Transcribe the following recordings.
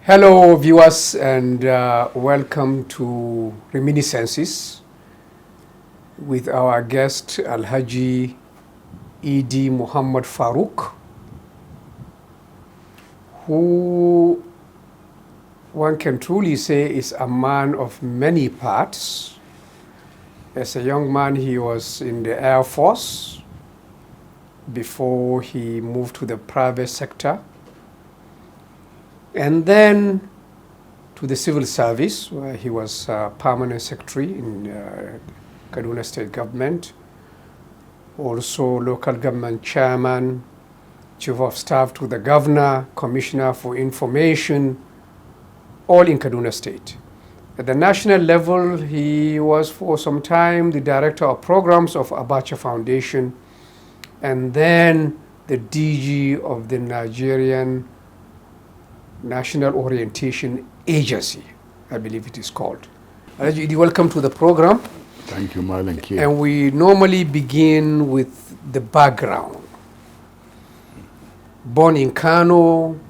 Hello, viewers, and welcome to Reminiscences with our guest Alhaji Muhammad Farouk, who one can truly say is a man of many parts. As a young man, he was in the Air Force before he moved to the private sector, and then to the civil service, where he was permanent secretary in Kaduna State government, also local government chairman, chief of staff to the governor, commissioner for information, all in Kaduna State. At the national level, he was for some time the director of programs of Abacha Foundation, and then the DG of the Nigerian National Orientation Agency, I believe it is called. Alhaji, welcome to the program. Thank you, Marlon K. And we normally begin with the background. Born in Kano,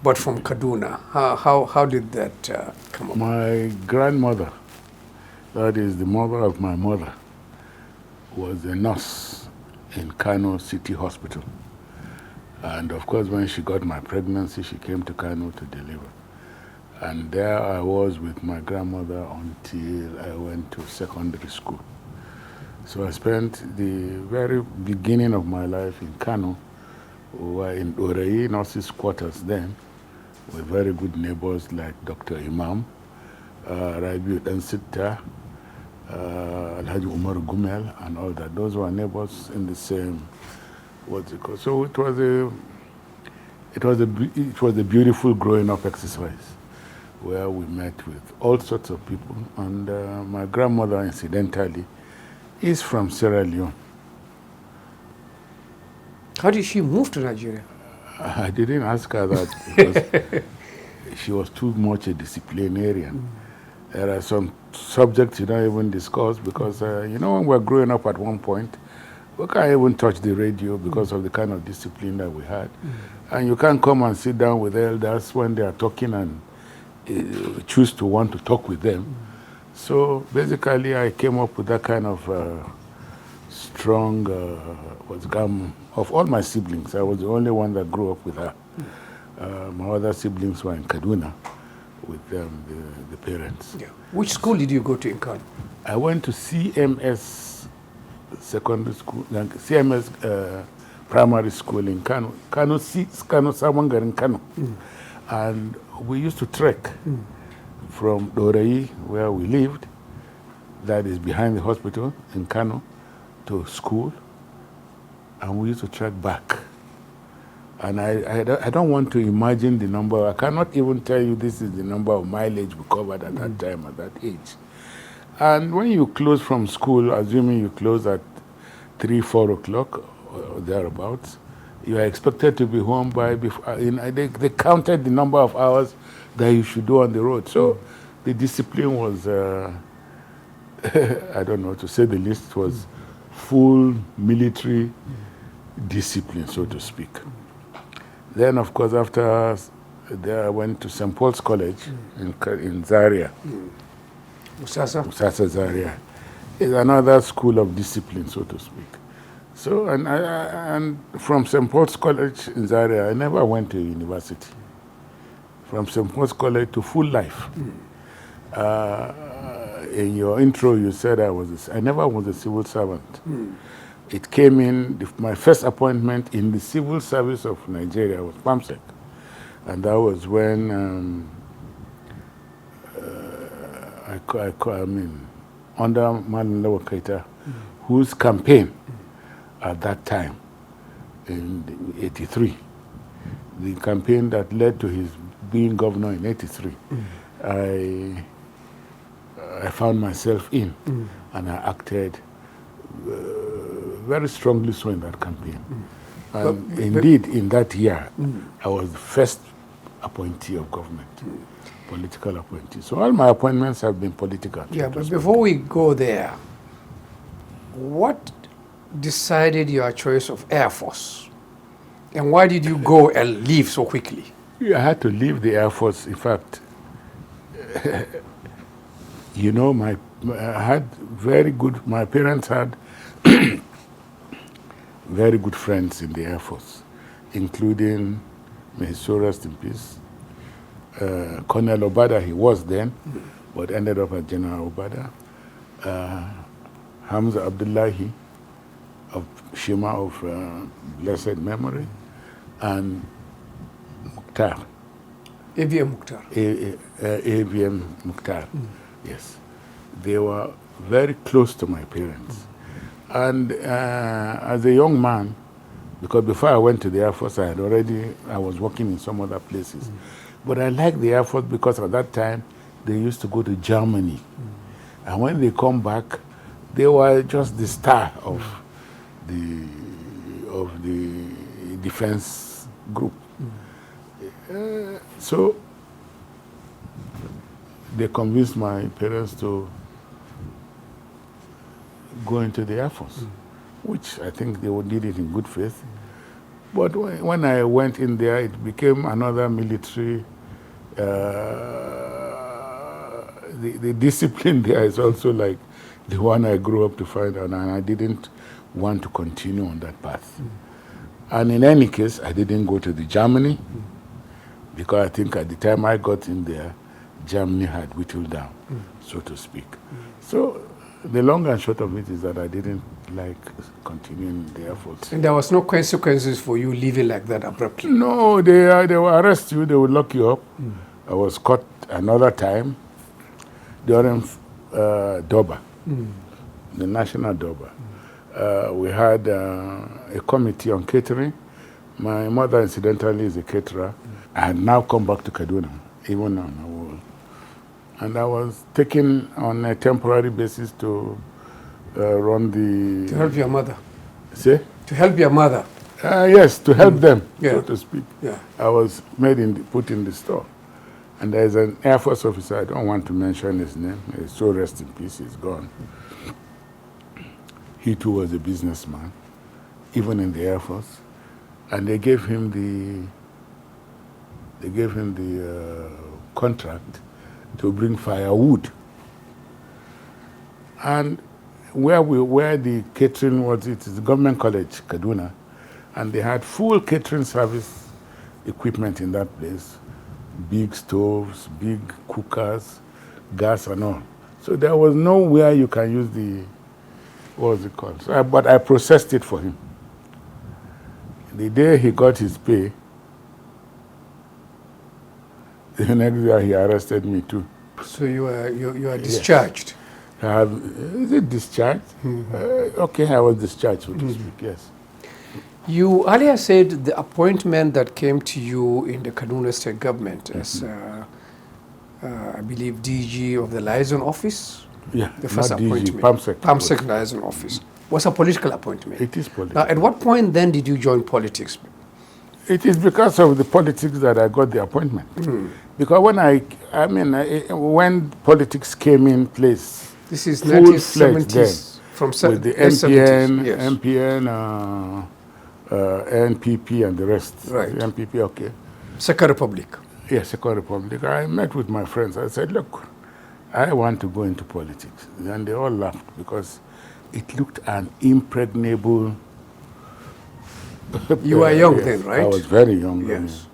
but from Kaduna. How did that come up? My grandmother, that is the mother of my mother, was a nurse in Kano City Hospital. And of course, when she got my pregnancy, she came to Kano to deliver. And there I was with my grandmother until I went to secondary school. So I spent the very beginning of my life in Kano. We were in Orei, nurses' quarters then, with very good neighbors like Dr. Imam, Rabiu Dansitta, Alhaji Umar Gumel, and all that. Those were neighbors in the same, what's it called? So it was a beautiful growing up exercise where we met with all sorts of people. And my grandmother, incidentally, is from Sierra Leone. How did she move to Nigeria? I didn't ask her that because she was too much a disciplinarian. There are some subjects you don't even discuss because, when we're growing up at one point, we can't even touch the radio because of the kind of discipline that we had. And you can't come and sit down with elders when they are talking and choose to want to talk with them. So basically, I came up with that kind of strong, of all my siblings, I was the only one that grew up with her. My other siblings were in Kaduna with them, the parents. Yeah. Which school did you go to in Kano? I went to CMS secondary school, CMS primary school in Kano, Samangar in Kano. And we used to trek from Dorei, where we lived, that is behind the hospital in Kano, to school, and we used to trek back. And I don't want to imagine the number. I cannot even tell you this is the number of mileage we covered at that time, at that age. And when you close from school, assuming you close at 3, 4 o'clock or thereabouts, you are expected to be home by, they counted the number of hours that you should do on the road. So the discipline was, I don't know, to say the least, was full military discipline, so to speak. Then, of course, after there, I went to St. Paul's College in Zaria. Usasa Zaria is another school of discipline, so to speak. So, and from St. Paul's College in Zaria, I never went to university. From St. Paul's College to full life. In your intro, you said I never was a civil servant. It came in, my first appointment in the civil service of Nigeria was PAMSEC. And that was when under Malin Keita, whose campaign at that time, in 83, the campaign that led to his being governor in 83, I found myself in, and I acted very strongly so in that campaign. And indeed, in that year, I was the first appointee of government. Political appointee. So all my appointments have been political. Yeah, but before we go there, what decided your choice of Air Force? And why did you go and leave so quickly? I had to leave the Air Force. In fact, you know, my parents had very good friends in the Air Force, including, may his soul rest in peace, Colonel Obada. He was then, but ended up as General Obada. Hamza Abdullahi of Shima of blessed memory, and Mukhtar. AVM Mukhtar. AVM Mukhtar, yes. They were very close to my parents. And as a young man, because before I went to the Air Force, I was working in some other places. But I liked the Air Force because at that time, they used to go to Germany. And when they come back, they were just the star of the defense group. So they convinced my parents to go into the Air Force, which I think they did it in good faith. But when I went in there, it became another military. The discipline there is also like the one I grew up to find out, and I didn't want to continue on that path. And in any case, I didn't go to the Germany, because I think at the time I got in there, Germany had whittled down, so to speak. So the long and short of it is that I didn't like continuing in the Air Force. And there was no consequences for you leaving like that abruptly? No, they will arrest you, they will lock you up. I was caught another time during Doba, the National Doba. We had a committee on catering. My mother, incidentally, is a caterer. I had now come back to Kaduna, even now. And I was taken on a temporary basis to run the... To help your mother? Say? To help your mother? Yes, to help them, so to speak. Yeah. I was put in the store. And there's an Air Force officer, I don't want to mention his name, his soul rest in peace, he's gone. He too was a businessman, even in the Air Force. And they gave him the contract to bring firewood. And where the catering was, it is the government college, Kaduna, and they had full catering service equipment in that place. Big stoves, big cookers, gas and all. So there was nowhere you can use the, what was it called? So but I processed it for him. The day he got his pay, the next day he arrested me too. So you are discharged? Yes. Is it discharged? Okay, I was discharged, so to speak, yes. You earlier said the appointment that came to you in the Kaduna State government as, I believe, DG of the liaison office? Yeah, the first not DG, appointment. PAMSEC liaison office. Was a political appointment. It is political. Now, at what point then did you join politics? It is because of the politics that I got the appointment. Because when politics came in place, this is 1970s, from with the NPN, NPP and the rest. Right. The NPP, okay. Second Republic. Yes, Second Republic. I met with my friends. I said, look, I want to go into politics. And they all laughed because it looked an impregnable... You were young then, right? I was very young then. Yes.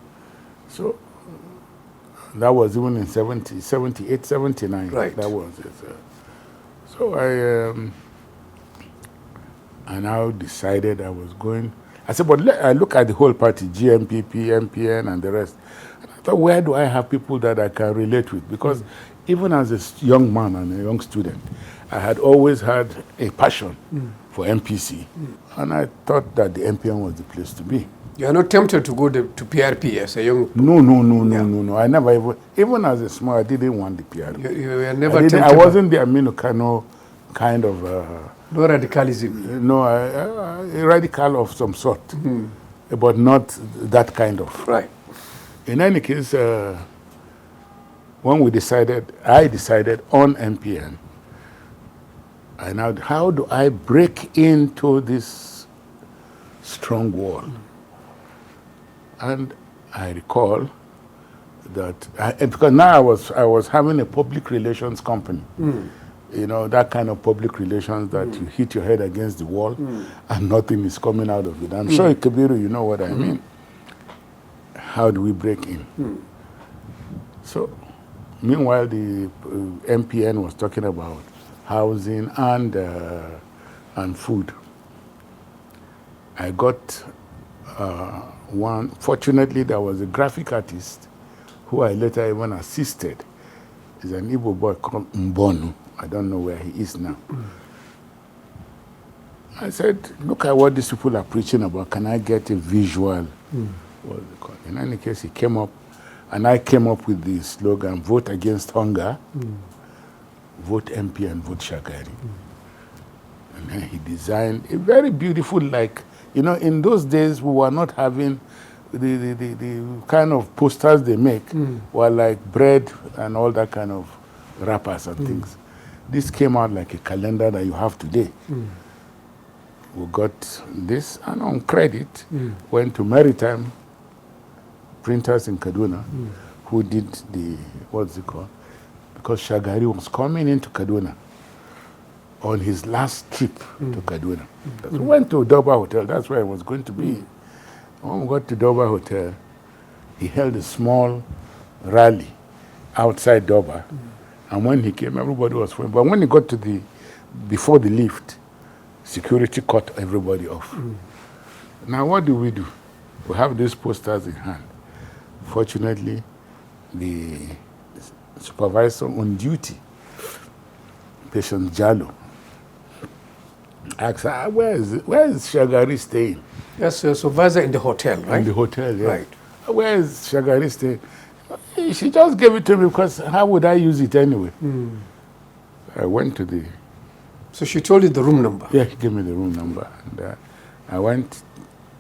So that was even in 78, 79. Right. That was it. So I now decided I was going. I said, but I look at the whole party, GMPP, MPN, and the rest. And I thought, where do I have people that I can relate with? Because even as a young man and a young student, I had always had a passion for MPC. And I thought that the MPN was the place to be. You are not tempted to go to PRP as a young... No. I never even as a small, I didn't want the PRP. You were never tempted? I wasn't the Aminu Kano kind of... no radicalism? No, a radical of some sort, but not that kind of. Right. In any case, when I decided on MPN, and now how do I break into this strong wall? And I recall that because now I was having a public relations company. You know, that kind of public relations that you hit your head against the wall and nothing is coming out of it. I'm sure, Kabiru, you know what I mean. How do we break in? So, meanwhile, the MPN was talking about housing and food. I got one. Fortunately, there was a graphic artist who I later even assisted. He's an Igbo boy called Mbonu. I don't know where he is now. I said, look at what these people are preaching about. Can I get a visual? What was it called? In any case, he came up, and I came up with the slogan, vote against hunger, vote MP, and vote Shagari. And then he designed a very beautiful, like, you know, in those days, we were not having the kind of posters they make were like bread and all that kind of wrappers and things. This came out like a calendar that you have today. We got this, and on credit, went to Maritime Printers in Kaduna, who did the, what's it called? Because Shagari was coming into Kaduna on his last trip to Kaduna. We went to Doba Hotel, that's where I was going to be. When we got to Doba Hotel, he held a small rally outside Doba. And when he came, everybody was fine. But when he got to before the lift, security cut everybody off. Now, what do? We have these posters in hand. Fortunately, the supervisor on duty, Patient Jalo, asked, where is Shagari staying? Yes, supervisor in the hotel, right? In the hotel, yeah. Right. Where is Shagari staying? She just gave it to me because how would I use it anyway? I went to the... So she told you the room number? Yeah, she gave me the room number. And I went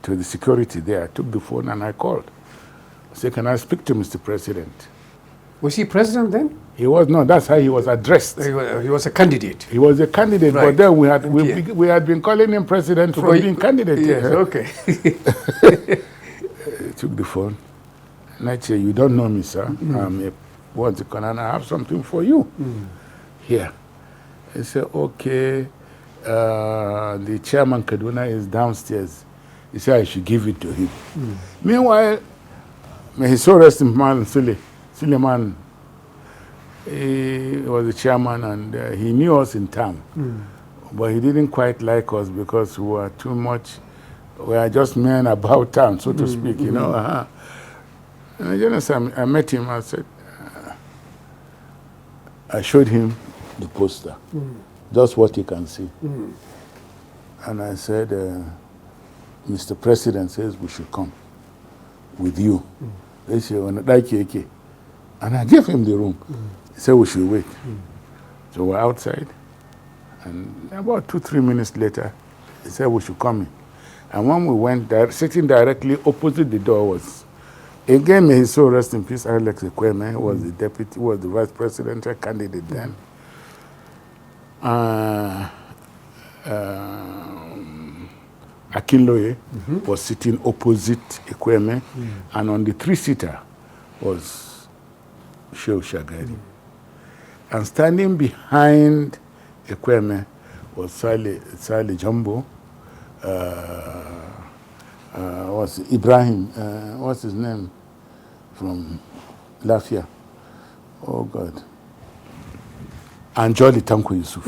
to the security there. I took the phone and I called. I said, can I speak to Mr. President? Was he president then? He was, no, that's how he was addressed. He was a candidate. He was a candidate, right. But then we had been calling him president for being candidate. Yes, okay. I took the phone. And I said, you don't know me, sir. What's it called? And I have something for you here. He said, okay, the chairman Kaduna is downstairs. He said I should give it to him. Meanwhile, may his soul rest in peace, Suleiman, he was the chairman and he knew us in town. But he didn't quite like us because we were too much, we are just men about town, so to speak, you know. And I met him, I said, I showed him the poster, just what you can see. And I said, Mr. President says we should come with you. They said, and I gave him the room. He said we should wait. So we're outside, and about 2-3 minutes later, he said we should come in. And when we went there, sitting directly opposite the door was, again, may his soul rest in peace, Alex Ekweme was the deputy, was the vice presidential candidate then. Akinloye was sitting opposite Ekweme, and on the 3-seater was Shehu Shagari. And standing behind Ekweme was Sale Jumbo, was Ibrahim, what's his name, from Lafia, oh God, and Jolly Tanko Yusuf.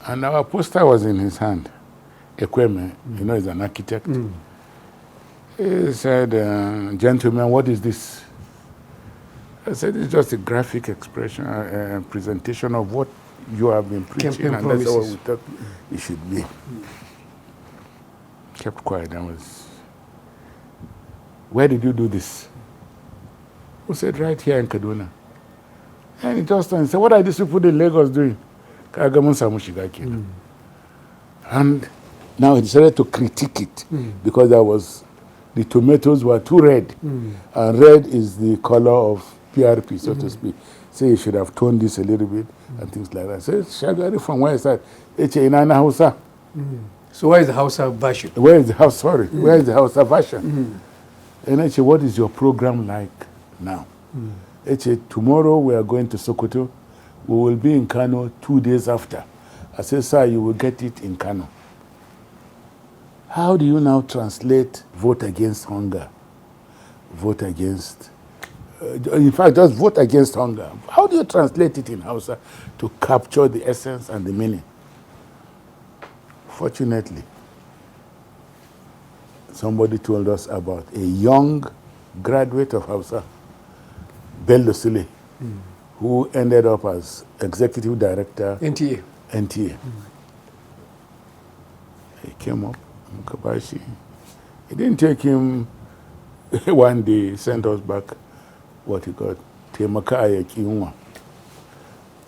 And our poster was in his hand. Ekweme, you know, he's an architect. He said, gentlemen, what is this? I said, it's just a graphic expression, presentation of what you have been preaching, and that's what we thought it should be. Kept quiet. I was, where did you do this? We said, right here in Kaduna. And he just turned and said, what are these people in Lagos doing? And now he decided to critique it because the tomatoes were too red. And red is the color of PRP, so to speak. So you should have toned this a little bit and things like that. So Shagari, from where is that? It's in Hausa. So where is the Hausa version? Where is the Hausa version? And I said, what is your program like now. He said, tomorrow we are going to Sokoto. We will be in Kano 2 days after. I said, sir, you will get it in Kano. How do you now translate vote against hunger? Vote against, in fact, just vote against hunger. How do you translate it in Hausa to capture the essence and the meaning? Fortunately, somebody told us about a young graduate of Hausa, Bello Sule, who ended up as executive director NTA. NTA. He came up, Mukabashi. It didn't take him one day, he sent us back what he got. Temaka ayaki yunwa.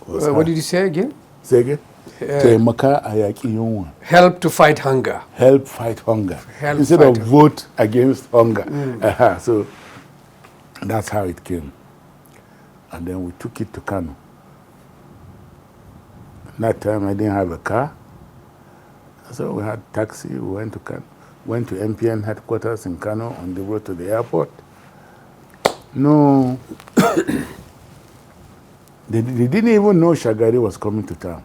What did you say again? Say again? Temaka ayaki yunwa. Help to fight hunger. Help fight hunger. Help Instead fight of vote against hunger. So that's how it came. And then we took it to Kano. That time I didn't have a car. So we had taxi, we went to Kano. Went to MPN headquarters in Kano on the road to the airport. No, they didn't even know Shagari was coming to town.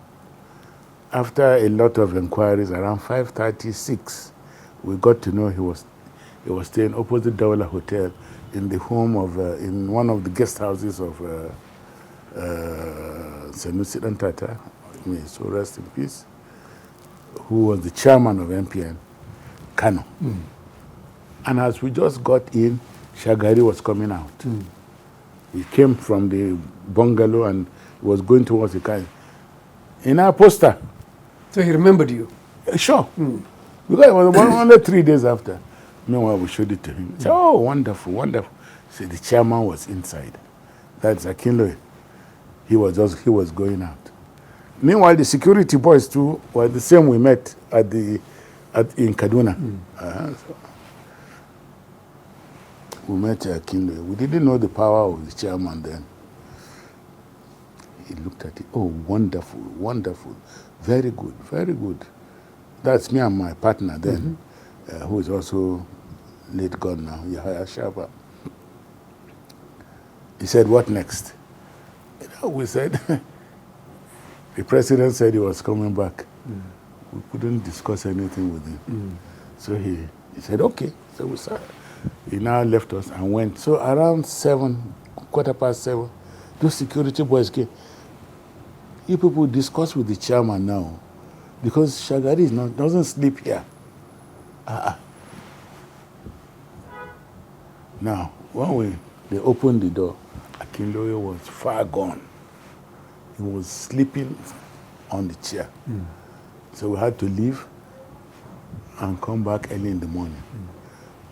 After a lot of inquiries, around 5:36, we got to know he was staying opposite Dawla Hotel in the home of, in one of the guest houses of Sanusi Dantata, may so rest in peace, who was the chairman of MPN, Kano. And as we just got in, Shagari was coming out. He came from the bungalow and was going towards the car. In our poster. So he remembered you? Sure. Because it was only 3 days after. Meanwhile, we showed it to him. He said, oh, wonderful, wonderful. So the chairman was inside. That's Akinloye. He was going out. Meanwhile, the security boys too were the same we met in Kaduna. So we met Akinloye. We didn't know the power of the chairman then. He looked at it. Oh, wonderful, wonderful. Very good, very good. That's me and my partner then, who is also late gone now, Yahya Shaba. He said, what next? We said, the president said he was coming back. We couldn't discuss anything with him. So he said, okay. So we started. He now left us and went. So around 7, 7:15, those security boys came. You people discuss with the chairman now, because Shagari doesn't sleep here. Now, when they opened the door, Akinloye was far gone. He was sleeping on the chair. So we had to leave and come back early in the morning.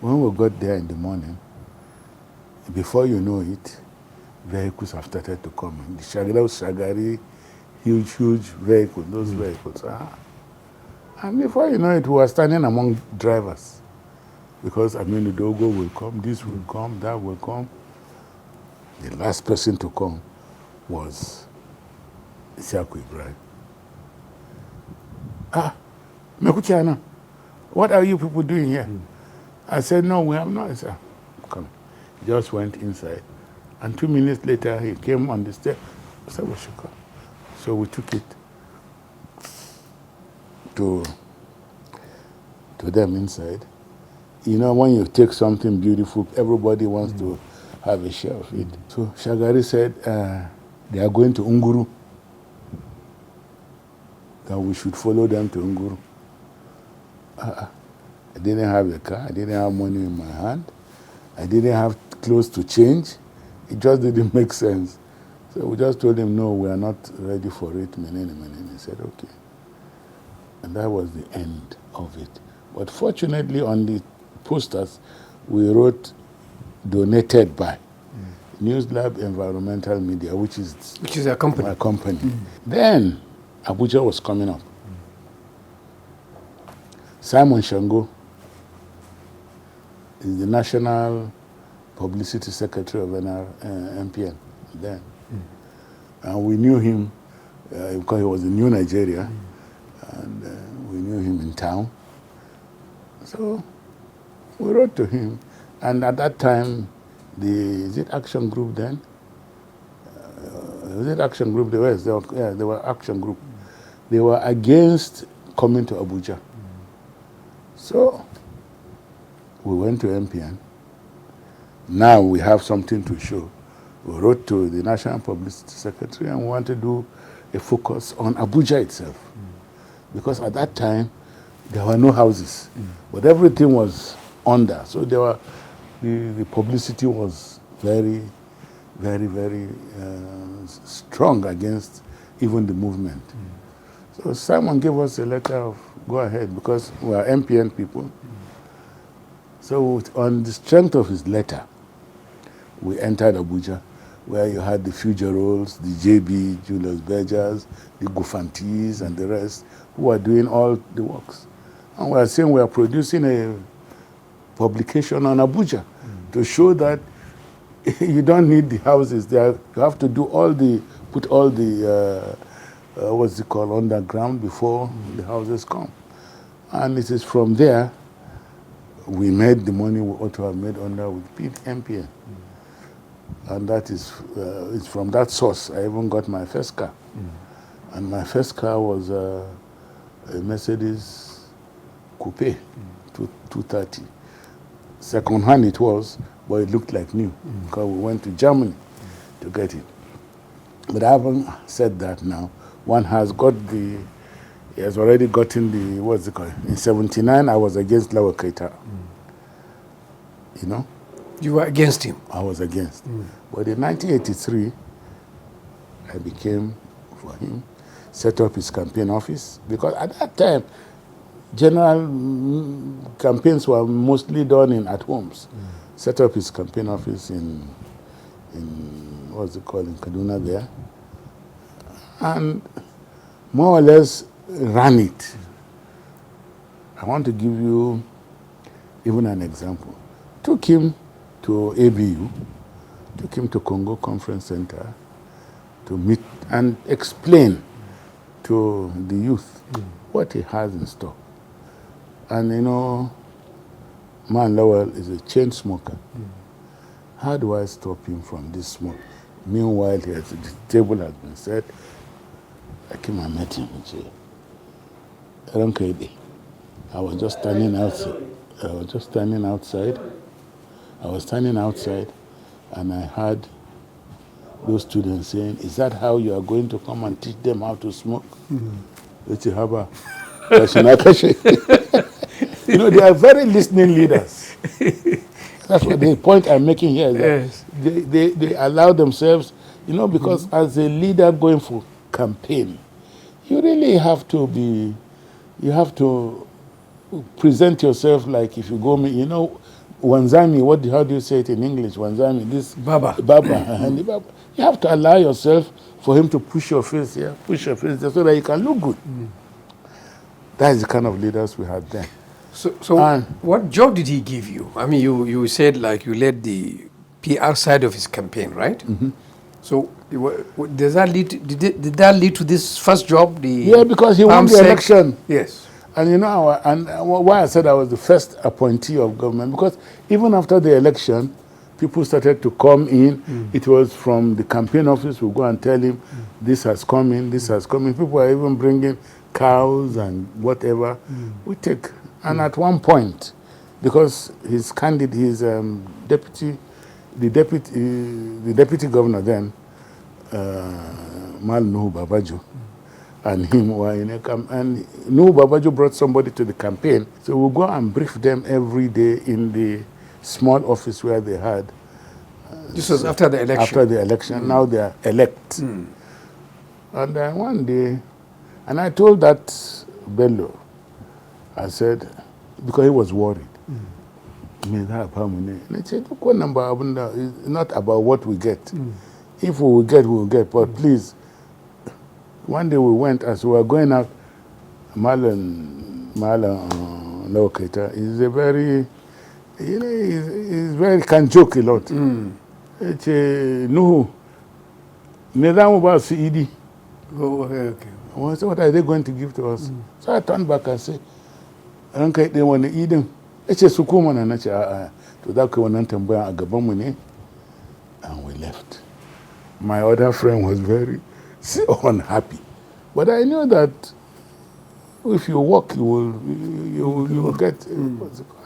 When we got there in the morning, before you know it, vehicles have started to come. The Shagari, huge vehicles, those vehicles. And before you know it, we were standing among drivers. Because Aminu Dogo will come, this will come, that will come. The last person to come was Isiaku Ibrahim. Mekuchiana, what are you people doing here? I said, no, we have not. I said, come. He just went inside. And 2 minutes later, he came on the stairs. I said, we should come. So we took it to them inside. You know, when you take something beautiful, everybody wants to have a share of it. So Shagari said, they are going to Unguru, that we should follow them to Unguru. I didn't have a car, I didn't have money in my hand, I didn't have clothes to change. It just didn't make sense. So we just told him, no, we are not ready for it. He said, okay. And that was the end of it. But fortunately, on the posters, we wrote, donated by News Lab Environmental Media, which is a company. My company. Then, Abuja was coming up. Simon Shango is the National Publicity Secretary of MPN then. And we knew him because he was in New Nigeria, and we knew him in town. So we wrote to him, and at that time, is it Action Group then? Was it Action Group? They were Action Group. They were against coming to Abuja. So we went to MPN. Now we have something to show. We wrote to the National Publicity Secretary and we want to do a focus on Abuja itself. Because at that time, there were no houses, but everything was under. So there were, the publicity was very, very, very strong against even the movement. So Simon gave us a letter of go ahead because we are MPN people. So on the strength of his letter, we entered Abuja, where you had the Fugerols, the JB, Julius Bergers, the Gufantis, and the rest, who were doing all the works. And we are saying we are producing a publication on Abuja to show that you don't need the houses there. You have to do put all the, what's it called, underground before the houses come. And it is from there we made the money we ought to have made under with MPN. And that is, it's from that source I even got my first car. And my first car was a Mercedes Coupe 230. Second hand it was, but it looked like new because we went to Germany to get it. But I haven't said that now. One has got he has already gotten the, what's it called? In 79, I was against Lawa Keita. You know? You were against him? I was against. But in 1983, I became for him, set up his campaign office, because at that time, general campaigns were mostly done at homes. Set up his campaign office in what's it called, in Kaduna there, and more or less ran it. I want to give you even an example. Took him to ABU, took him to Congo Conference Center to meet and explain to the youth what he has in store. And you know, Man Lowell is a chain smoker. How do I stop him from this smoke? Meanwhile, the table has been set. I came and met him and said, I was just standing outside. I was standing outside and I heard those students saying, is that how you are going to come and teach them how to smoke? You know, they are very listening leaders. That's what the point I'm making here. Is that they allow themselves, you know, because as a leader going for campaign, you really have to be, you have to present yourself like if you go, you know, Wanzami, how do you say it in English? Wanzami, this Baba. And the Baba. You have to allow yourself for him to push your face here, so that you can look good. That is the kind of leaders we had then. So what job did he give you? I mean, you said like you led the PR side of his campaign, right? So does that did that lead to this first job? Yeah, because he won the election. Yes. And you know, why I said I was the first appointee of government, because even after the election, people started to come in. It was from the campaign office. We go and tell him, this has come in, this has come in. People are even bringing cows and whatever. We take. And at one point, because his deputy governor then, Mal Nuhu Babajo, and him were in a camp, and Nuhu Babajo brought somebody to the campaign. So we'll go and brief them every day in the small office where they had. This was after the election? After the election. Now they are elect. And one day, and I told that Bello, I said, because he was worried. And I said, what number? It's not about what we get. If we will get, we will get. But please, one day we went, as we were going out, Marlon Loketa is a very, you know, he's very, can joke a lot. It's Nuhu. Nedam about CED. Oh, okay. So what are they going to give to us? So I turned back and said, I they want to eat them. It's a sukuma na nacha to that one tambaya a gaban mu ne left. My other friend was very unhappy. But I knew that if you work, you will get. What's it called?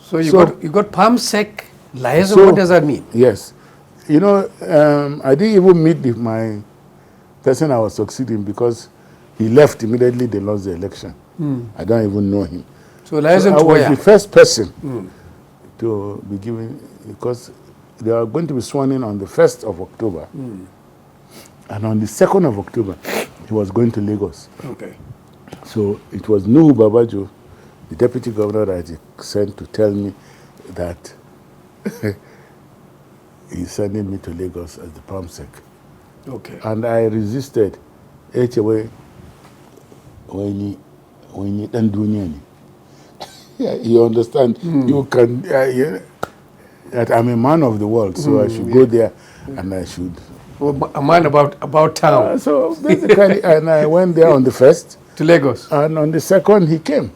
So you got PAMSEC liaison. What does that mean? Yes, you know, I didn't even meet my person I was succeeding because he left immediately. They lost the election. I don't even know him. So liaison I to was where? the first person to be given, because they are going to be sworn in on the 1st of October. And on the 2nd of October, he was going to Lagos. Okay. So it was Nuhu Babajo, the deputy governor, that he sent to tell me that he's sending me to Lagos as the PAMSEC. Okay. And I resisted. When you don't do anything. Yeah, you understand? You can. That I'm a man of the world, so I should go there, and I should. Well, a man about town. So basically, and I went there on the 1st to Lagos, and on the 2nd he came,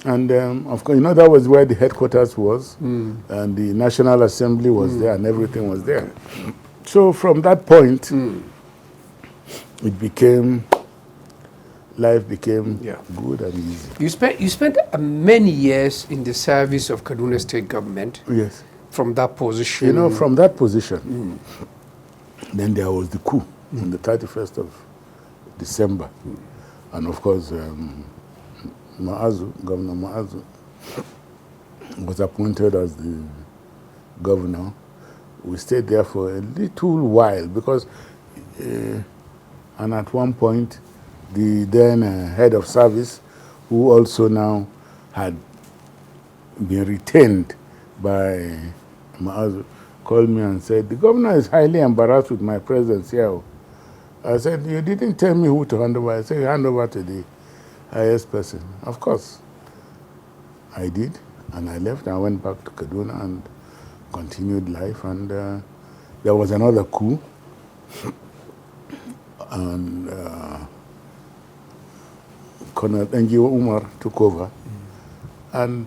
and of course, you know, that was where the headquarters was, and the National Assembly was there, and everything was there. So from that point, it became. Life became good and easy. You spent many years in the service of Kaduna State government. Yes. From that position. You know, from that position, then there was the coup on the 31st of December. And of course, Governor Maazu was appointed as the governor. We stayed there for a little while because, and at one point, the then head of service, who also now had been retained by Maazu, called me and said, the governor is highly embarrassed with my presence here. I said, you didn't tell me who to hand over. I said, hand over to the highest person. Of course, I did, and I left. I went back to Kaduna and continued life, and there was another coup, and Colonel Njiwa Umar took over and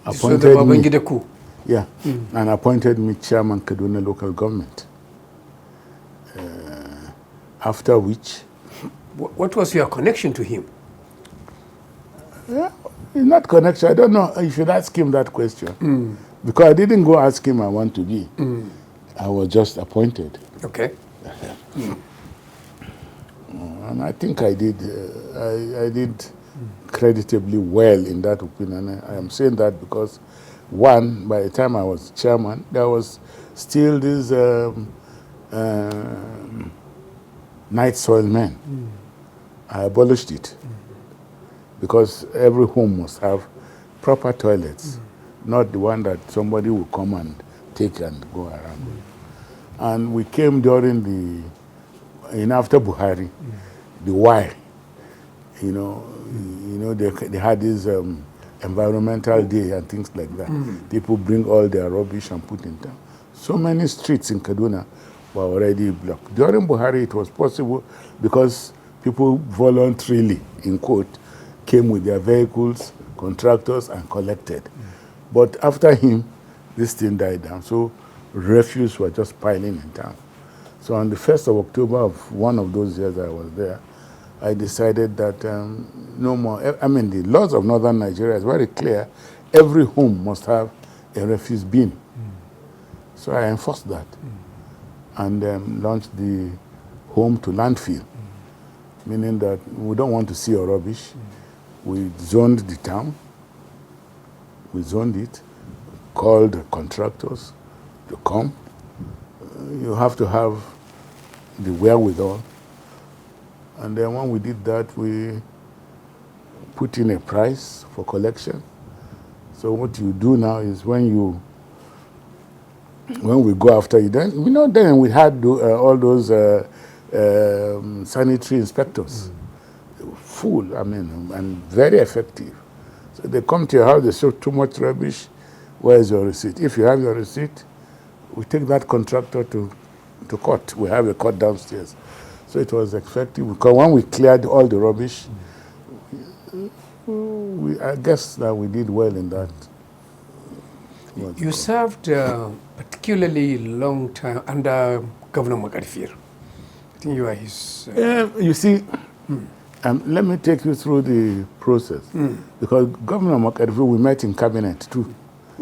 appointed me. Coup. Yeah, and appointed me chairman Kaduna local government. After which, what was your connection to him? Yeah, it's not connection. I don't know. You should ask him that question because I didn't go ask him I want to be. I was just appointed. Okay. And I think I did. I did creditably well in that opinion. I am saying that because, one, by the time I was chairman, there was still this night soil men. I abolished it because every home must have proper toilets, not the one that somebody will come and take and go around. And we came during after Buhari, the why. You know, they had this environmental day and things like that. People bring all their rubbish and put in town. So many streets in Kaduna were already blocked. During Buhari, it was possible because people voluntarily, in quote, came with their vehicles, contractors, and collected. But after him, this thing died down. So refuse were just piling in town. So on the 1st of October of one of those years I was there, I decided that no more. I mean, the laws of northern Nigeria is very clear. Every home must have a refuse bin. So I enforced that and launched the home to landfill, meaning that we don't want to see your rubbish. We zoned the town. We zoned it, called the contractors to come. You have to have the wherewithal. And then when we did that, we put in a price for collection. So what you do now is when we go after you, then we had all those sanitary inspectors, full, and very effective. So they come to your house, they show too much rubbish. Where is your receipt? If you have your receipt, we take that contractor to court. We have a court downstairs. So it was effective because when we cleared all the rubbish, I guess that we did well in that You served particularly long time under Governor Makarfir. I think you are his... you see, let me take you through the process. Because Governor Makarfir, we met in cabinet too.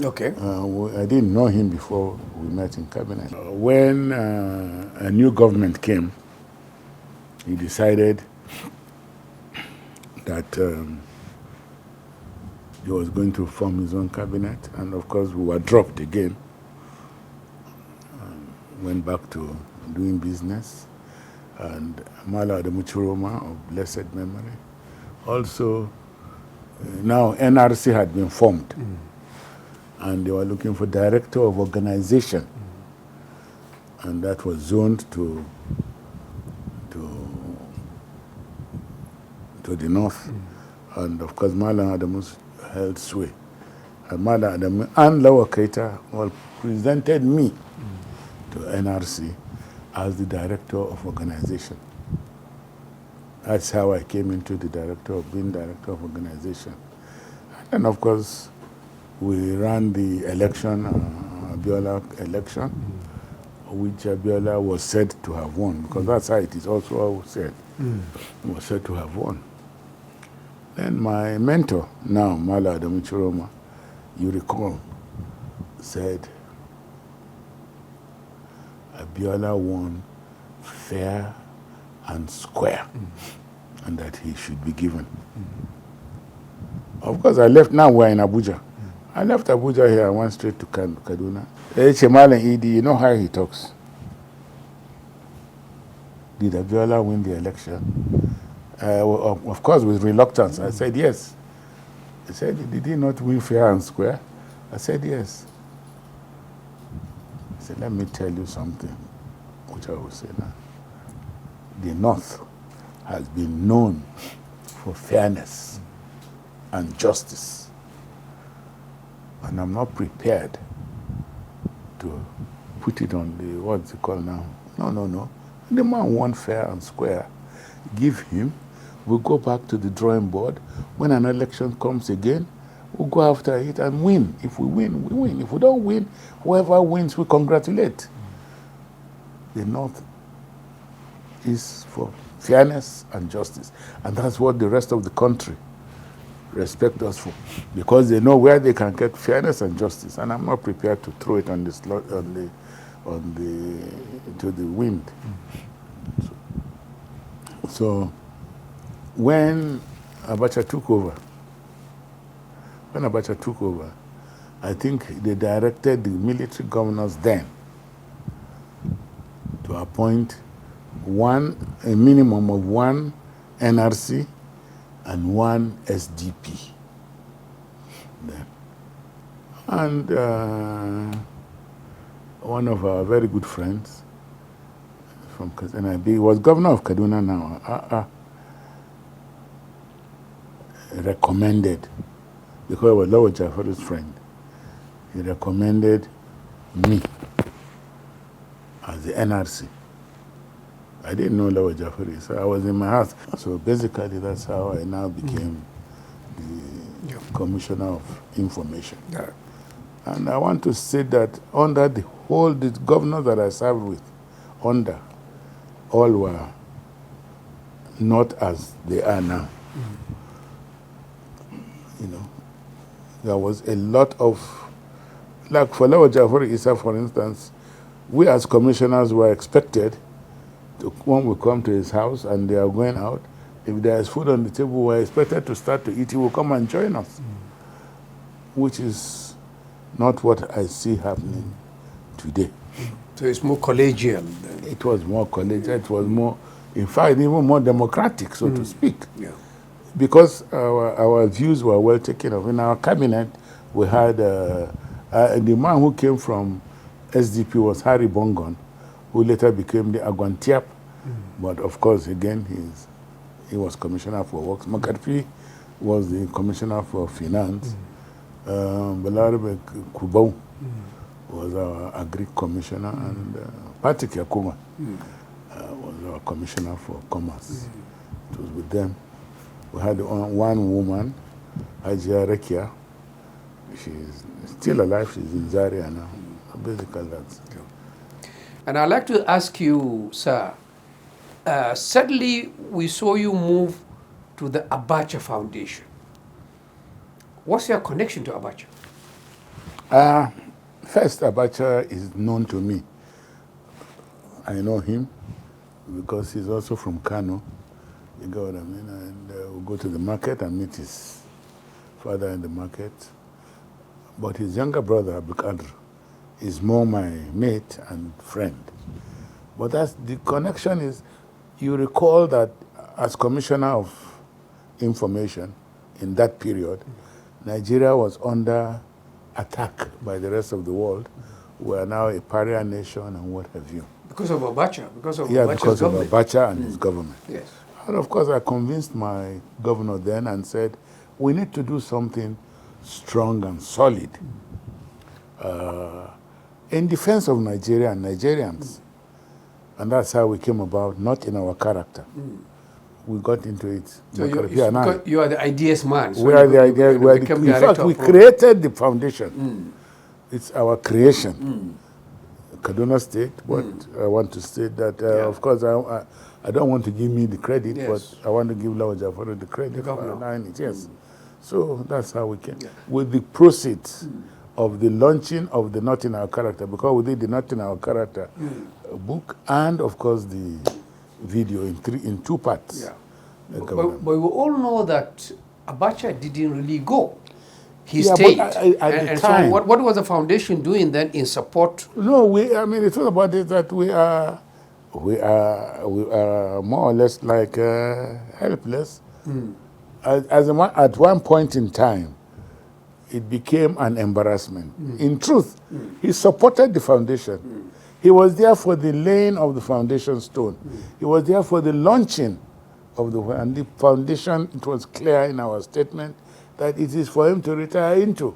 Okay. I didn't know him before we met in cabinet. When a new government came, he decided that he was going to form his own cabinet, and of course we were dropped again. Went back to doing business, and Mala Adamuchuroma of blessed memory. Also, now NRC had been formed, and they were looking for director of organization, and that was zoned to the north, and of course Mala Adamus held sway. And Mala Adamu and Lawa Keita presented me to NRC as the director of organization. That's how I came into being director of organization. And of course, we ran the election, Abiola election, which Abiola was said to have won, because that's how it is also said. He was said to have won. Then my mentor, now Mala Adamuchuroma, you recall, said Abiola won fair and square, and that he should be given. Of course, I left. Now we're in Abuja. I left Abuja here. I went straight to Kaduna. Chemal Idi, you know how he talks. Did Abiola win the election? Of course, with reluctance. I said yes. He said, did he not win fair and square? I said yes. He said, let me tell you something, which I will say now. The North has been known for fairness and justice. And I'm not prepared to put it on the, what's it called now? No. The man won fair and square. Give him. We'll go back to the drawing board. When an election comes again, we'll go after it and win. If we win, we win. If we don't win, whoever wins, we congratulate. The North is for fairness and justice. And that's what the rest of the country respect us for, because they know where they can get fairness and justice. And I'm not prepared to throw it on the to the wind. So when Abacha took over, I think they directed the military governors then to appoint a minimum of one NRC and one SDP. And one of our very good friends from Kaduna, he was governor of Kaduna now, recommended, because I was Lawa Jafar's friend, he recommended me as the NRC. I didn't know Lawa Jafari, so I was in my house. So basically, that's how I now became the Commissioner of Information. Yeah. And I want to say that under the governors that I served with, all were not as they are now. You know, there was a lot of, like for Lawa Jafari Issa, for instance, we as commissioners were expected to, when we come to his house and they are going out, if there is food on the table, we're expected to start to eat. He will come and join us, which is not what I see happening today. So it's more collegial. It was more collegial. It was more, in fact, even more democratic, so to speak. Yeah. Because our views were well taken of. In our cabinet, we had the man who came from SDP was Harry Bongon, who later became the Agwantiap. But of course, again, he was Commissioner for Works. Makarfi was the Commissioner for Finance. Balarabe Kubau was our Agri Commissioner, and Patrick Yakuma was our Commissioner for Commerce. It was with them. We had one woman, Alhaji Rekia, She's still alive. She's in Zaria now. Basically, that's. And I'd like to ask you, sir, suddenly we saw you move to the Abacha Foundation. What's your connection to Abacha? First, Abacha is known to me. I know him because he's also from Kano. You know what I mean? And we'll go to the market and meet his father in the market. But his younger brother, Abdul is more my mate and friend. But that's, the connection is, you recall that as Commissioner of Information in that period, Nigeria was under attack by the rest of the world. We are now a pariah nation and what have you. Because of Abacha? Because of Yeah, Abacha's because of government. Abacha and his government. Yes. And of course, I convinced my governor then and said, we need to do something strong and solid in defense of Nigeria and Nigerians. And that's how we came about, not in our character. We got into it. So you are the ideas man. So we are the ideas. In fact, we created the foundation. It's our creation. Kaduna State, but I want to state that, of course, I don't want to give me the credit, but I want to give Lawa Jafaru the credit for allowing it. Yes. So that's how we came. With the proceeds of the launching of the Not in Our Character, because we did the Not in Our Character book and, of course, the video in two parts. Yeah. But we all know that Abacha didn't really go. He stayed. But at the time, so what was the foundation doing then in support? No, I mean, it's all about it that we are more or less like helpless. At one point in time, it became an embarrassment. In truth, he supported the foundation. He was there for the laying of the foundation stone. He was there for the launching of and the foundation. It was clear in our statement that it is for him to retire into.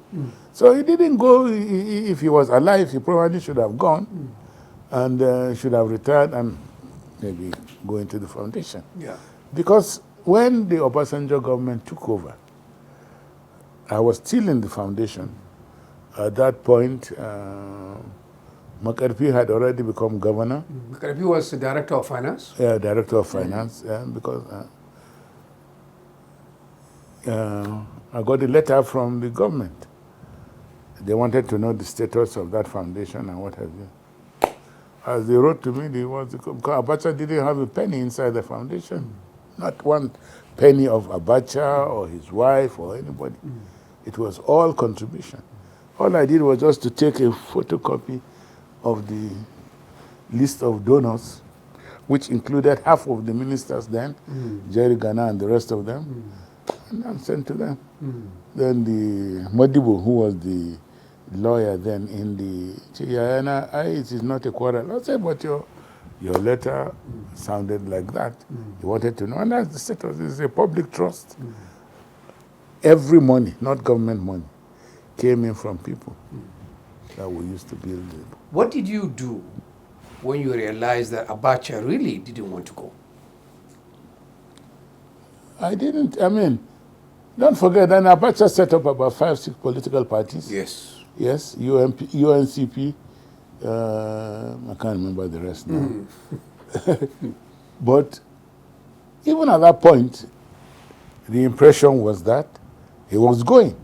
So he didn't go. If he was alive, he probably should have gone and should have retired and maybe go into the foundation. Yeah. Because when the Obasanjo government took over, I was still in the foundation. At that point, Makarpi had already become governor. Makarpi was the director of finance? Yeah, director of finance, because I got a letter from the government. They wanted to know the status of that foundation and what have you. As they wrote to me, because Abacha didn't have a penny inside the foundation. Not one penny of Abacha or his wife or anybody. It was all contribution. All I did was just to take a photocopy of the list of donors, which included half of the ministers then, Jerry Ghana and the rest of them, and I sent to them. Then the Modibo, who was the lawyer then in the, it is not a quarrel. I said, but your letter sounded like that. You wanted to know, and that's the status. It's a public trust. Every money, not government money, came in from people that we used to build it. What did you do when you realized that Abacha really didn't want to go? I don't forget that Abacha set up about 5-6 political parties. Yes. Yes, UNCP, I can't remember the rest now. But even at that point, the impression was that he was going.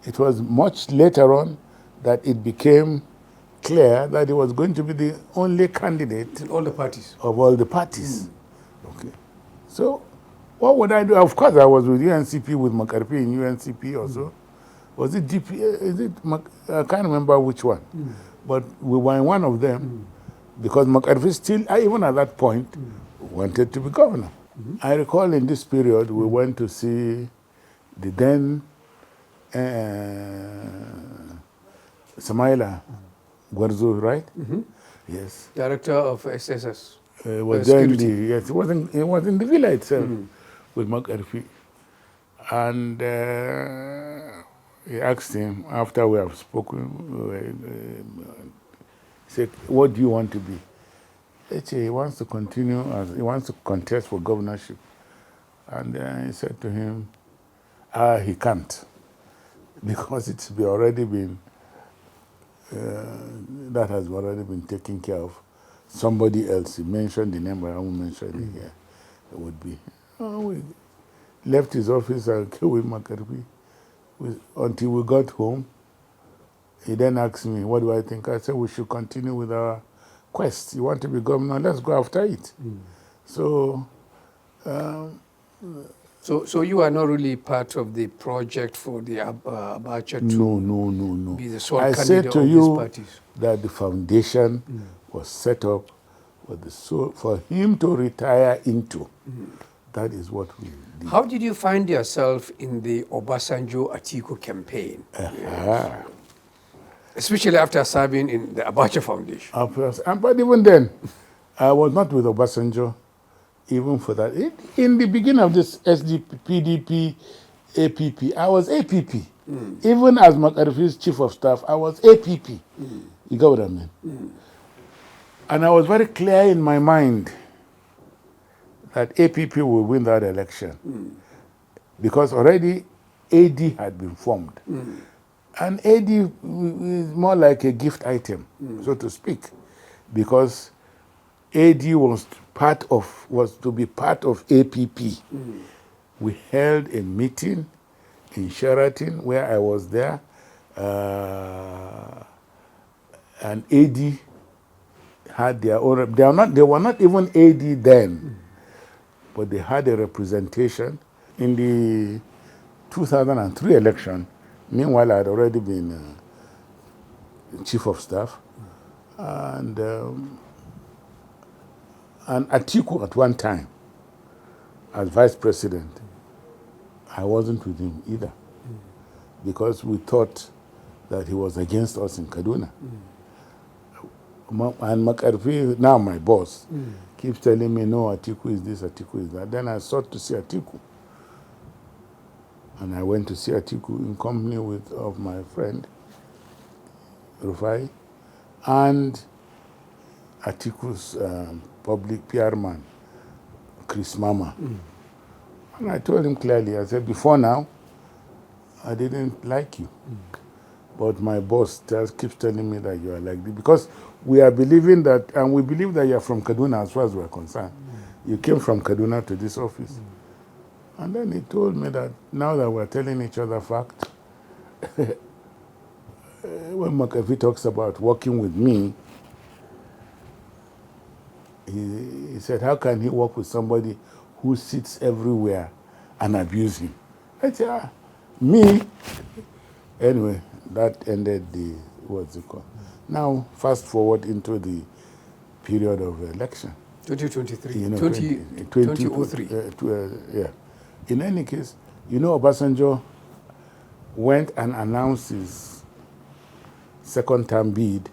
It was much later on that it became clear that he was going to be the only candidate in all the parties. Of all the parties. Okay. So what would I do? Of course, I was with UNCP, with Makarpi in UNCP also. Was it DP? I can't remember which one. But we were in one of them because Makarpi still, even at that point, wanted to be governor. I recall in this period, we went to see the then Samaila Gwarzo, right? Yes. Director of SSS. Was then yes, it was in the villa itself with Makarpi. And he asked him, after we have spoken, he said, what do you want to be? He wants to continue, he wants to contest for governorship. And he said to him, he can't. because it's already been, that has already been taken care of. Somebody else, he mentioned the name, but I won't mention it here. It would be. We left his office and came with Makarbi. Until we got home, he then asked me, what do I think? I said, we should continue with our quest. You want to be governor? Let's go after it. So, So you are not really part of the project for the Abacha to no. be the sole I candidate said to of these you parties? that the foundation was set up for him to retire into. That is what we did. How did you find yourself in the Obasanjo-Atiku campaign? Yes. Especially after serving in the Abacha Foundation. But even then, I was not with Obasanjo, even for that. In the beginning of this SDP, PDP, APP, I was APP. Even as Makarfi's chief of staff, I was APP. You get what I mean? And I was very clear in my mind that APP will win that election. Because already AD had been formed. And AD is more like a gift item, so to speak, because AD was to be part of APP. We held a meeting in Sheraton where I was there, and AD had their own. They were not even AD then, but they had a representation in the 2003 election. Meanwhile, I had already been chief of staff, and Atiku at one time, as vice president, I wasn't with him either, because we thought that he was against us in Kaduna. And Makarfi, now my boss, keeps telling me, no, Atiku is this, Atiku is that. Then I sought to see Atiku. And I went to see Atiku in company of my friend, Rufai, and Atiku's public PR man, Chris Mama. And I told him clearly, I said, before now, I didn't like you. But my boss keeps telling me that you are like this. Because we are believing that, and we believe that you are from Kaduna as far as we are concerned. You came from Kaduna to this office. And then he told me that now that we're telling each other facts, when McAfee talks about working with me, he said, how can he work with somebody who sits everywhere and abuse him? I said, me? Anyway, that ended what's it called? Now, fast forward into the period of election. 2023, You know, 2003. Yeah. In any case, Obasanjo went and announced his second term bid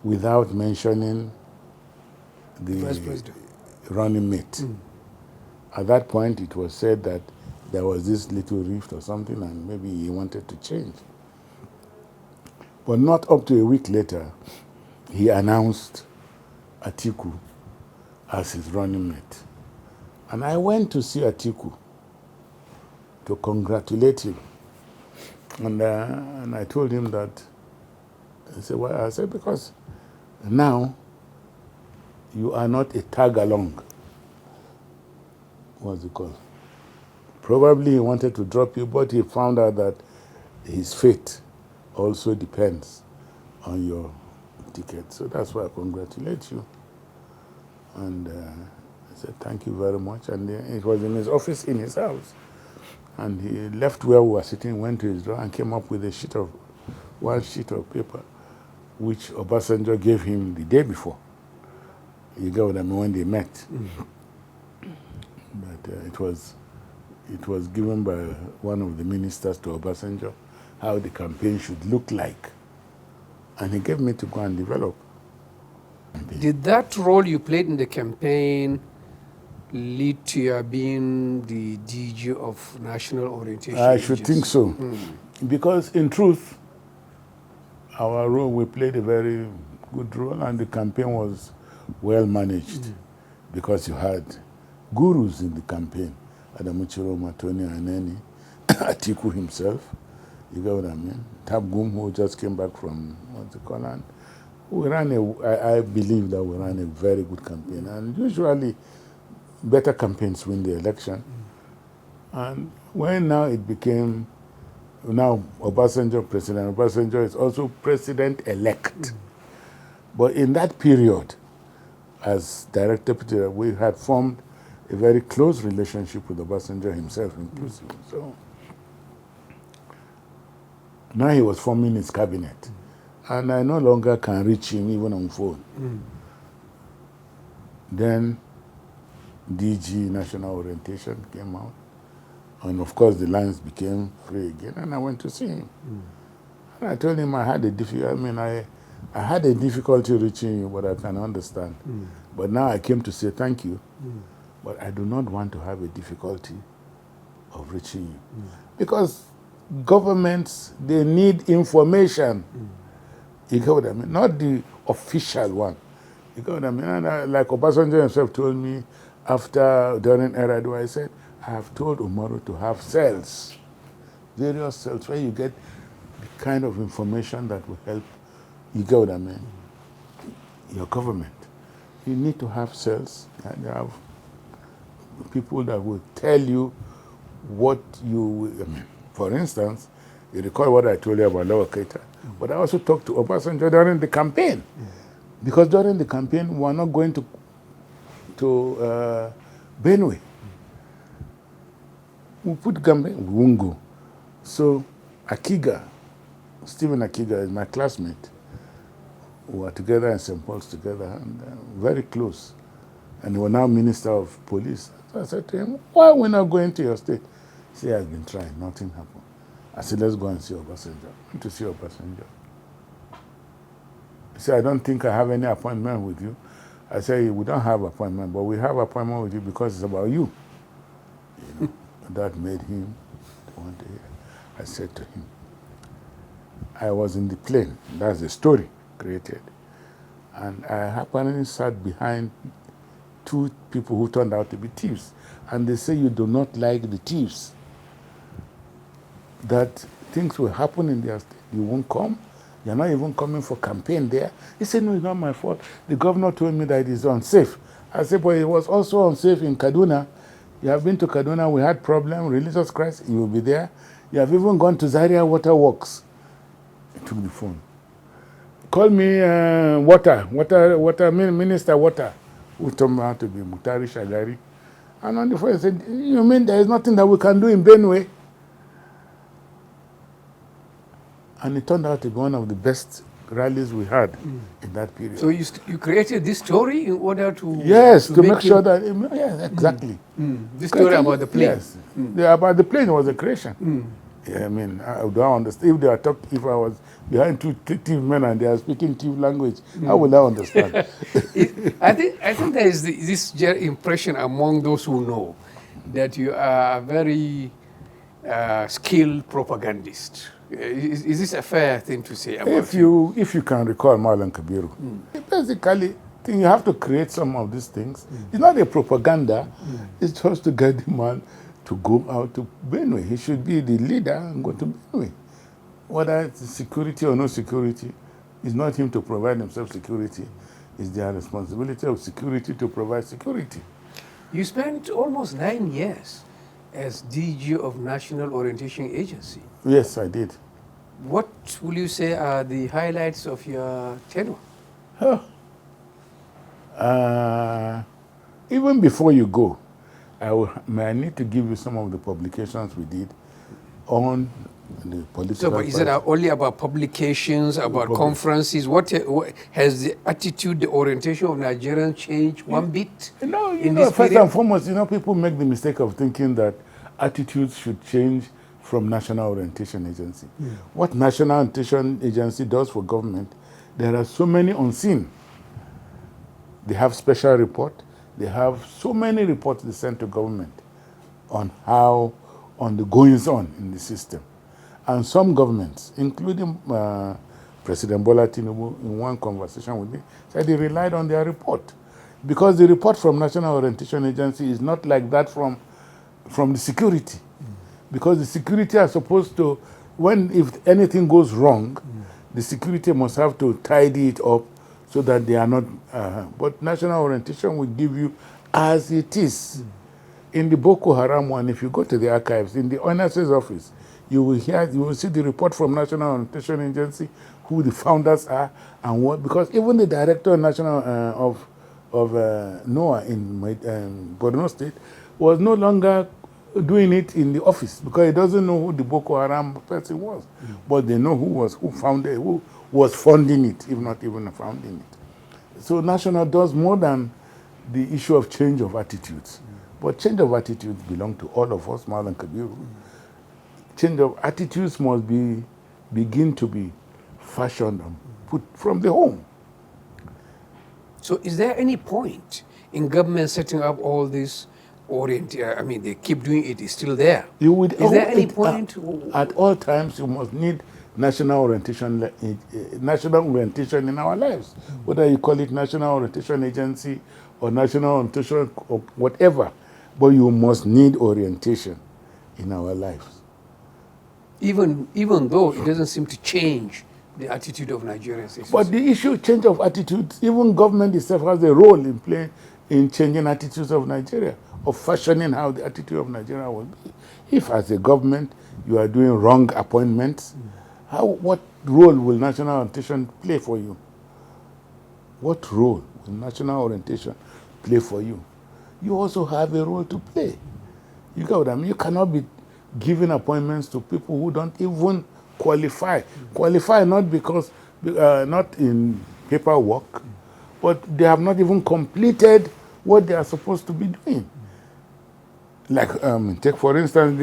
without mentioning the Vice President. running mate. At that point, it was said that there was this little rift or something, and maybe he wanted to change. But not up to a week later, he announced Atiku as his running mate. And I went to see Atiku to congratulate him. And I told him that, he said, well, I said, because now you are not a tag along. What's it called? Probably he wanted to drop you, but he found out that his fate also depends on your ticket. So that's why I congratulate you. And I said, thank you very much. And it was in his office, in his house. And he left where we were sitting, went to his door, and came up with one sheet of paper, which Obasanjo gave him the day before. You get what I mean, when they met. But it was given by one of the ministers to Obasanjo, how the campaign should look like. And he gave me to go and develop. Did that role you played in the campaign lead to your being the DG of National Orientation I should Agency? think so. Because in truth, our role, we played a very good role, and the campaign was well managed because you had gurus in the campaign, Adamuchiro Matoni Aneni, Atiku himself, You get what I mean? Tabgum, who just came back from, what's it called? And we ran I believe that we ran a very good campaign. And usually, better campaigns win the election. And when now it became, now Obasanjo, President Obasanjo is also president-elect. But in that period, as direct deputy, we had formed a very close relationship with Obasanjo himself, inclusive. So now he was forming his cabinet. And I no longer can reach him even on phone. Then DG National Orientation came out. And of course the lines became free again, and I went to see him. And I told him I had a I had a difficulty reaching you, but I can understand. But now I came to say thank you, but I do not want to have a difficulty of reaching you. Because governments, they need information. You get what I mean? Not the official one. You get what I mean? And like Obasanjo himself told me during Eradu, I said, I have told Umaru to have cells, various cells, where you get the kind of information that will help, you get what I mean, your government. You need to have cells and have people that will tell you what for instance, you recall what I told you about Lower Keita, but I also talked to Obasanjo during the campaign. Because during the campaign, we were not going to Benue. We put Gambe, we won't go. So Akiga, Stephen Akiga is my classmate. We were together in St. Paul's together, and very close. And he was now Minister of Police. So I said to him, why are we not going to your state? He said, I've been trying, nothing happened. I said, let's go and see Obasanjo. I went to see Obasanjo. He said, I don't think I have any appointment with you. I said, we don't have appointment, but we have appointment with you because it's about you. You know, that made him want to hear. I said to him, I was in the plane. That's the story created. And I apparently sat behind two people who turned out to be thieves. And they say you do not like the thieves. That things will happen in their state. You won't come. You're not even coming for campaign there. He said, no, it's not my fault. The governor told me that it is unsafe. I said, but it was also unsafe in Kaduna. You have been to Kaduna, we had problem, religious crisis, you will be there. You have even gone to Zaria Water Works. He took the phone. Call me Minister Water, who turned out to be Mutari Shagari. And on the phone, he said, you mean there is nothing that we can do in Benue? And it turned out to be one of the best rallies we had in that period. So you created this story in order to... Yes, to make sure that... Yes, exactly. This story about the plane. Yes. About the plane was a creation. Yeah, I mean, I don't understand. If I was behind two thief men and they are speaking thief language, how would I understand? I think there is this impression among those who know that you are a very skilled propagandist. Is this a fair thing to say about if you can recall Marlon Kabiru, basically, you have to create some of these things. It's not a propaganda. It's just to get the man to go out to Benue. He should be the leader and go to Benue. Whether it's security or no security, it's not him to provide himself security. It's their responsibility of security to provide security. You spent almost 9 years as DG of National Orientation Agency. Yes, I did. What will you say are the highlights of your tenure? Even before you go, I need to give you some of the publications we did on the political... So, but is it only about publications, about conferences? What has the attitude, the orientation of Nigerians changed one bit? No, first and foremost, people make the mistake of thinking that attitudes should change from National Orientation Agency. What National Orientation Agency does for government, there are so many unseen. They have special report. They have so many reports they send to government on the goings on in the system. And some governments, including President Bola Tinubu, in one conversation with me, said they relied on their report. Because the report from National Orientation Agency is not like that from the security. Because the security are supposed to if anything goes wrong, the security must have to tidy it up so that they are not. But national orientation will give you as it is. In the Boko Haram one, if you go to the archives, in the NSA's office, you will see the report from National Orientation Agency, who the founders are, and what. Because even the director of National of NOAA in Borno State was no longer doing it in the office because he doesn't know who the Boko Haram person was, but they know who was funding it, if not even founding it. So National does more than the issue of change of attitudes. But change of attitudes belong to all of us, Mal and Kabiru. Change of attitudes must begin to be fashioned and put from the home. So is there any point in government setting up all this I mean, they keep doing it, it's still there. Is there any point? At all times, you must need national orientation in our lives. Whether you call it National Orientation Agency or National Orientation or whatever, but you must need orientation in our lives. Even though it doesn't seem to change the attitude of Nigerians. But the issue, change of attitudes, even government itself has a role in playing in changing attitudes of Nigeria, of fashioning how the attitude of Nigeria will be. If as a government you are doing wrong appointments, what role will national orientation play for you? What role will national orientation play for you? You also have a role to play. You get what I mean? You cannot be giving appointments to people who don't even qualify. Qualify not because, not in paperwork, but they have not even completed what they are supposed to be doing. Like, take for instance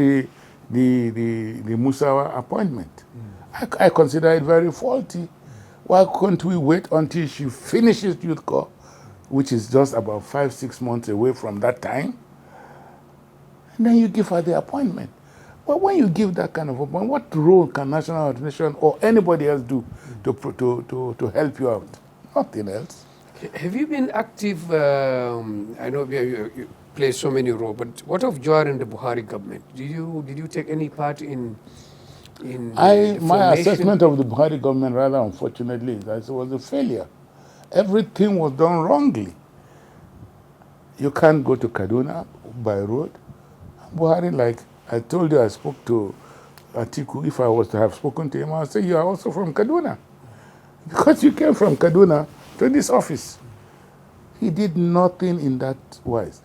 the Musawa appointment. I consider it very faulty. Why couldn't we wait until she finishes youth corps, which is just about 5-6 months away from that time, and then you give her the appointment? But when you give that kind of appointment, what role can national orientation or anybody else do to help you out? Nothing else. Have you been active? I know you play so many roles, but what of Jawar and the Buhari government? Did you take any part in my assessment of the Buhari government, rather unfortunately, is that it was a failure. Everything was done wrongly. You can't go to Kaduna by road. Buhari, like I told you, I spoke to Atiku. If I was to have spoken to him, I would say, you are also from Kaduna. Because you came from Kaduna to this office. He did nothing in that wise.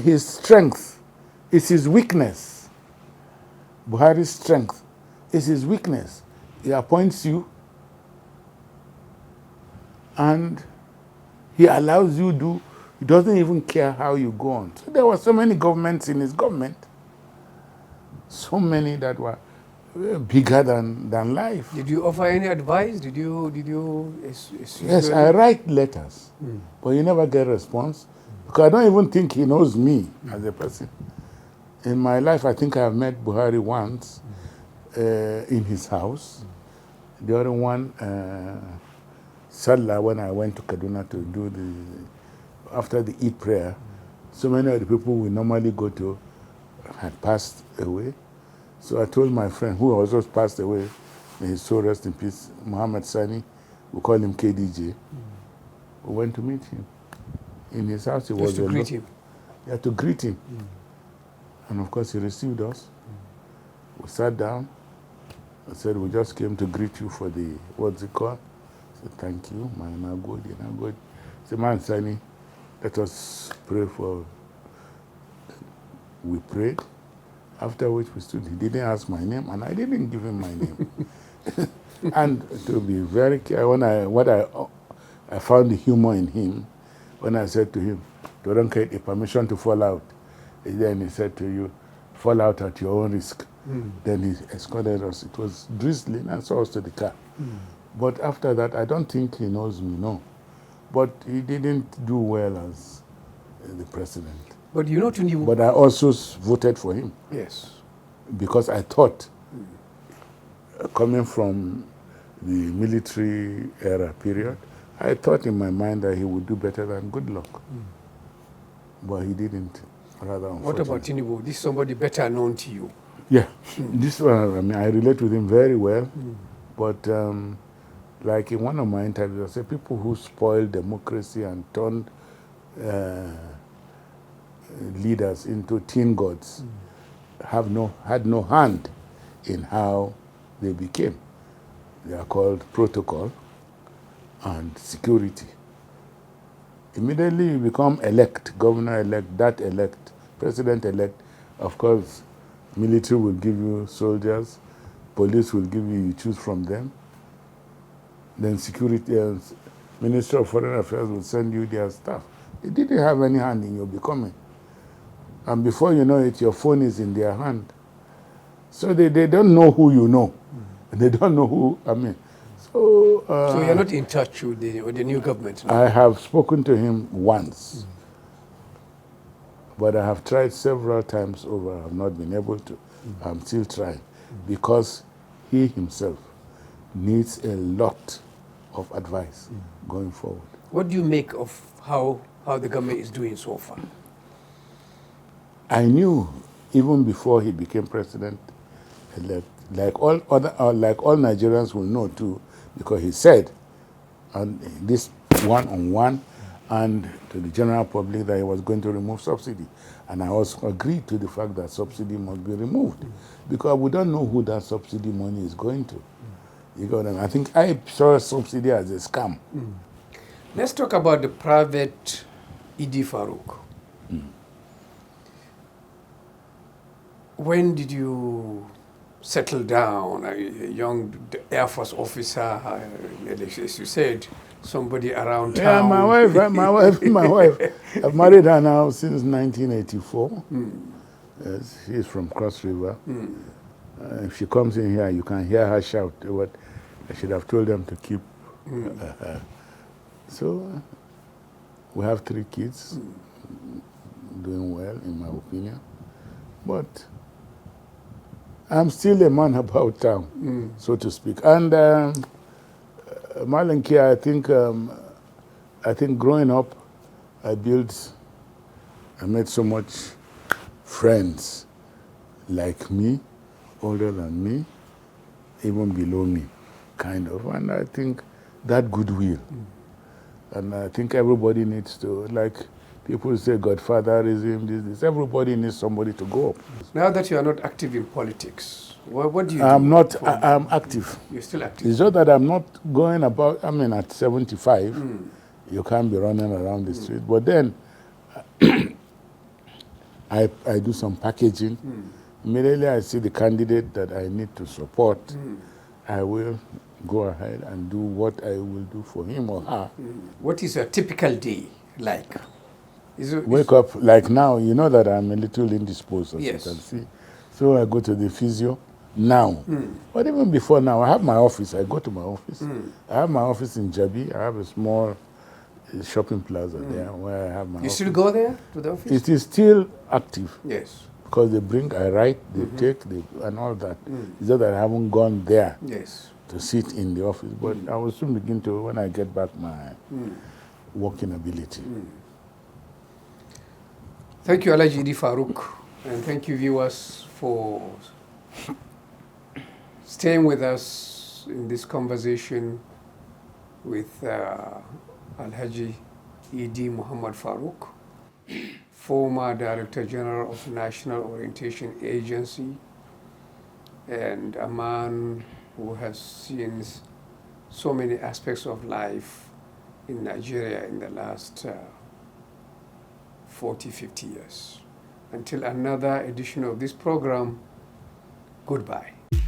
His strength is his weakness. Buhari's strength is his weakness. He appoints you and he allows you to he doesn't even care how you go on. So there were so many governments in his government, so many that were bigger than life. Did you offer any advice? Did you? Yes, I write letters, but you never get a response because I don't even think he knows me as a person. In my life, I think I have met Buhari once in his house. The other one, Salah, when I went to Kaduna to do after the Eid prayer, so many of the people we normally go to had passed away. So I told my friend, who also passed away, may his soul rest in peace, Muhammad Sani, we call him KDJ. We went to meet him. In his house, he was to greet him. Yeah, to greet him. And of course, he received us. We sat down. I said, we just came to greet you for the, what's it called? I said, thank you, man, you're good, you're good. I said, man, Sani, let us pray for. We prayed. After which we stood, he didn't ask my name, and I didn't give him my name. And to be very clear, I found the humor in him, when I said to him, "You don't get a permission to fall out." Then he said to you, "Fall out at your own risk." Then he escorted us. It was drizzling and saw us to the car. But after that, I don't think he knows me, no. But he didn't do well as the president. But you know, Tinubu. But I also voted for him. Yes. Because I thought, coming from the military era period, I thought in my mind that he would do better than Goodluck. But he didn't, rather unfortunately. What about Tinubu? This is somebody better known to you. Yeah, this one, I mean, I relate with him very well, but like in one of my interviews, I said people who spoil democracy and turn leaders into teen gods had no hand in how they became. They are called protocol and security. Immediately you become governor-elect, president-elect, of course, military will give you soldiers, police will give you choose from them. Then security, Minister of Foreign Affairs will send you their staff. They didn't have any hand in your becoming. And before you know it, your phone is in their hand. So they don't know who you know. They don't know who, I mean. So you're not in touch with the new government now? I have spoken to him once. But I have tried several times over. I have not been able to. I'm still trying. Because he himself needs a lot of advice going forward. What do you make of how the government is doing so far? I knew even before he became president-elect, like all Nigerians will know too, because he said on this one-on-one and to the general public that he was going to remove subsidy. And I also agreed to the fact that subsidy must be removed because we don't know who that subsidy money is going to. You got them. I think I saw subsidy as a scam. Let's talk about the private Idi Farouk. When did you settle down? A young Air Force officer, as you said, somebody around town. Yeah, my wife. I've married her now since 1984. Yes, she's from Cross River. If she comes in here, you can hear her shout. What I should have told them to keep. So we have 3 kids, doing well, in my opinion. But I'm still a man about town, so to speak. And Malenki, I think growing up, I made so much friends like me, older than me, even below me, kind of. And I think that goodwill. And I think everybody needs to, like people say godfatherism, this, everybody needs somebody to go up. Now that you are not active in politics, what do you do? I'm active. You're still active? It's just that I'm not going about, I mean, at 75, you can't be running around the street. But then, I do some packaging. Immediately I see the candidate that I need to support, I will go ahead and do what I will do for him or her. What is a typical day like? Wake up, like now, you know that I'm a little indisposed, as yes. you can see. So I go to the physio now. But even before now, I have my office. I go to my office. I have my office in Jabi. I have a small shopping plaza there where I have my office. You still go there to the office? It is still active. Yes. Because I write, they take, and all that. It's just that I haven't gone there. Yes. To sit in the office, but I will soon begin to when I get back my working ability. Thank you, Alhaji Idi Farouk, and thank you, viewers, for staying with us in this conversation with Alhaji Idi Muhammad Farouk, former Director General of the National Orientation Agency, and a man who has seen so many aspects of life in Nigeria in the last 40, 50 years. Until another edition of this program, goodbye.